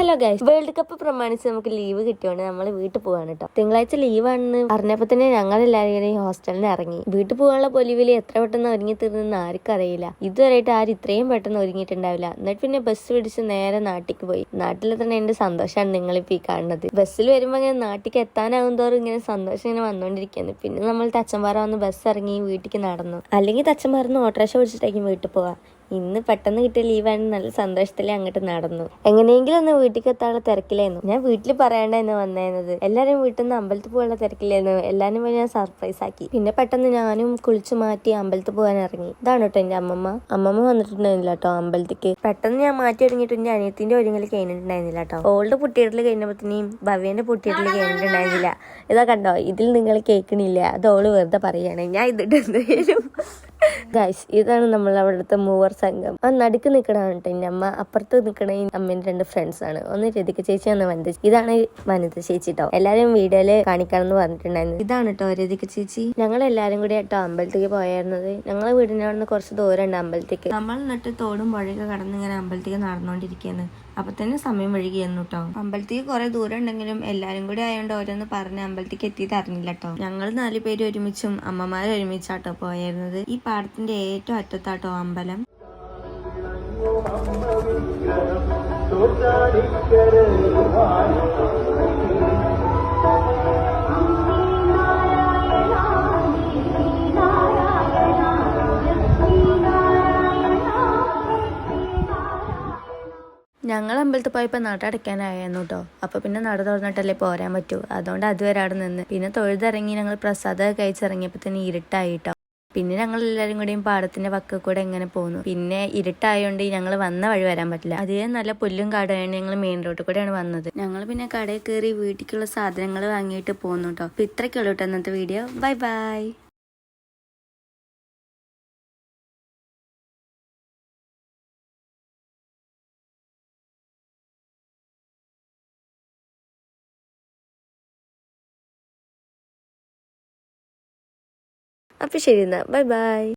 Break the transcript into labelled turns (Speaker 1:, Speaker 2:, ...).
Speaker 1: Hello guys, world cup പ്രമാണിച്ച് നമുക്ക് leave കിട്ടിയോണ്ട് നമ്മൾ വീട്ടിൽ പോവാണ് കേട്ടോ. തിങ്കളാഴ്ച ലീവാണെന്ന് അറിഞ്ഞപ്പോ തന്നെ ഞങ്ങൾ എല്ലാവരും ഹോസ്റ്റലിൽ നിന്ന് ഇറങ്ങി. വീട്ടിൽ പോകാനുള്ള പൊലിവില് എത്ര പെട്ടെന്ന് ഒരുങ്ങി തീർന്നെന്ന് ആർക്കും അറിയില്ല. ഇതുവരെയായിട്ട് ആരും ഇത്രയും പെട്ടെന്ന് ഒരുങ്ങിയിട്ടുണ്ടാവില്ല. എന്നിട്ട് പിന്നെ ബസ് പിടിച്ച് നേരെ നാട്ടിലേക്ക് പോയി. നാട്ടിൽ തന്നെ എന്റെ സന്തോഷമാണ് നിങ്ങളിപ്പോ ഈ കാണുന്നത്. ബസ്സിൽ വരുമ്പോ ഇങ്ങനെ നാട്ടിലേക്ക് എത്താനാകും തോറും ഇങ്ങനെ സന്തോഷം ഇങ്ങനെ വന്നോണ്ടിരിക്കുന്നു. പിന്നെ നമ്മൾ തച്ചമ്പാറ വന്ന് ബസ് ഇറങ്ങി വീട്ടിലേക്ക് നടന്നു. അല്ലെങ്കിൽ തച്ചമ്പാറന്ന് ഓട്ടോറിക്ഷ പിടിച്ചിട്ടായിരിക്കും വീട്ടിൽ പോവാ. ഇന്ന് പെട്ടെന്ന് കിട്ടിയ ലീവാണ്. നല്ല സന്തോഷത്തില് അങ്ങോട്ട് നടന്നു. എങ്ങനെയെങ്കിലും ഒന്ന് വീട്ടിലേക്ക് എത്താനുള്ള തിരക്കിലായിരുന്നു. ഞാൻ വീട്ടിൽ പറയാണ്ടായിരുന്നു വന്നേന്നത്. എല്ലാരും വീട്ടിൽ നിന്ന് അമ്പലത്തിൽ പോകാനുള്ള തിരക്കിലായിരുന്നു. എല്ലാരും ഞാൻ സർപ്രൈസ് ആക്കി. പിന്നെ പെട്ടെന്ന് ഞാനും കുളിച്ചു മാറ്റി അമ്പലത്തിൽ പോകാൻ ഇറങ്ങി. ഇതാണ് കേട്ടോ എന്റെ അമ്മമ്മ വന്നിട്ടുണ്ടായിരുന്നില്ല കേട്ടോ അമ്പലത്തിക്ക്. പെട്ടെന്ന് ഞാൻ മാറ്റി ഒരുങ്ങിയിട്ട് എന്റെ അനിയത്തിന്റെ ഒരുങ്ങൽ കഴിഞ്ഞിട്ടുണ്ടായിരുന്നില്ല കേട്ടോ. ഓൾഡ് പൊട്ടിയിടൽ കഴിഞ്ഞപ്പോഴത്തേനും ഭവ്യന്റെ പൊട്ടിയിടൽ കഴിഞ്ഞിട്ടുണ്ടായിരുന്നില്ല. ഇതാ കണ്ടോ, ഇതിൽ നിങ്ങൾ കേൾക്കണില്ല. അത് ഓള് വെറുതെ പറയാണ്. ഞാൻ ഇതിട്ട് എന്തായാലും ഗൈസ്, ഇതാണ് നമ്മൾ അവിടുത്തെ മൂവർ സംഘം. ആ നടുക്ക് നിൽക്കണതാണ് കേട്ടോ എന്റെ അമ്മ. അപ്പുറത്ത് നിൽക്കണ അമ്മേന്റെ 2 ഫ്രണ്ട്സ് ആണ്. ഒന്ന് രതിക ചേച്ചി, ഒന്ന് വനിത. ഇതാണ് വനിത ചേച്ചി കേട്ടോ. എല്ലാരും വീഡിയോയില് കാണിക്കാണെന്ന് പറഞ്ഞിട്ടുണ്ടായിരുന്നു. ഇതാണ് കേട്ടോ രതിക ചേച്ചി. ഞങ്ങൾ എല്ലാരും കൂടി കേട്ടോ അമ്പലത്തേക്ക് പോയായിരുന്നത്. ഞങ്ങളെ വീടിന്റെ അവിടെ നിന്ന് കുറച്ച് ദൂരം ഉണ്ട് അമ്പലത്തേക്ക്. നമ്മൾ എന്നിട്ട് തോടും വഴിയൊക്കെ കടന്ന് ഇങ്ങനെ അമ്പലത്തേക്ക് നടന്നുകൊണ്ടിരിക്കുകയാണ്. അപ്പൊ തന്നെ സമയം വഴുകിയെന്നു കേട്ടോ. അമ്പലത്തേക്ക് കുറെ ദൂരം ഉണ്ടെങ്കിലും എല്ലാരും കൂടി ആയതുകൊണ്ട് ഓരോന്ന് പറഞ്ഞ് അമ്പലത്തേക്ക് എത്തിയത് അറിഞ്ഞില്ല കേട്ടോ. ഞങ്ങൾ 4 പേര് ഒരുമിച്ചും അമ്മമാര് ഒരുമിച്ചാട്ടോ പോയായിരുന്നത്. ഈ പാടത്തിന്റെ ഏറ്റവും അറ്റത്താട്ടോ അമ്പലം. ഞങ്ങൾ അമ്പലത്തിൽ പോയപ്പോൾ നട അടയ്ക്കാനായിരുന്നു കേട്ടോ. അപ്പൊ പിന്നെ നട തുറന്നിട്ടല്ലേ പോരാൻ പറ്റൂ. അതുകൊണ്ട് അതുവരെ അവിടെ നിന്ന് പിന്നെ തൊഴുതിറങ്ങി ഞങ്ങൾ പ്രസാദം കഴിച്ചിറങ്ങിയപ്പോൾ തന്നെ ഇരുട്ടായിട്ടോ. പിന്നെ ഞങ്ങൾ എല്ലാവരും കൂടിയും പാടത്തിന്റെ വക്ക് കൂടെ എങ്ങനെ പോന്നു. പിന്നെ ഇരുട്ടായോണ്ട് ഞങ്ങൾ വന്ന വഴി വരാൻ പറ്റില്ല. അതേ നല്ല പുല്ലും കാടായോണ്ട് ഞങ്ങൾ മെയിൻ റോഡിൽ കൂടെയാണ് വന്നത്. ഞങ്ങൾ പിന്നെ കടയിൽ കയറി വീട്ടിലേക്കുള്ള സാധനങ്ങൾ വാങ്ങിയിട്ട് പോന്നു കേട്ടോ. അപ്പൊ ഇത്രയ്ക്കുള്ളൂ കേട്ടോ ഇന്നത്തെ വീഡിയോ. Bye bye. അപ്പൊ ശരി എന്നാ, ബൈ ബൈ.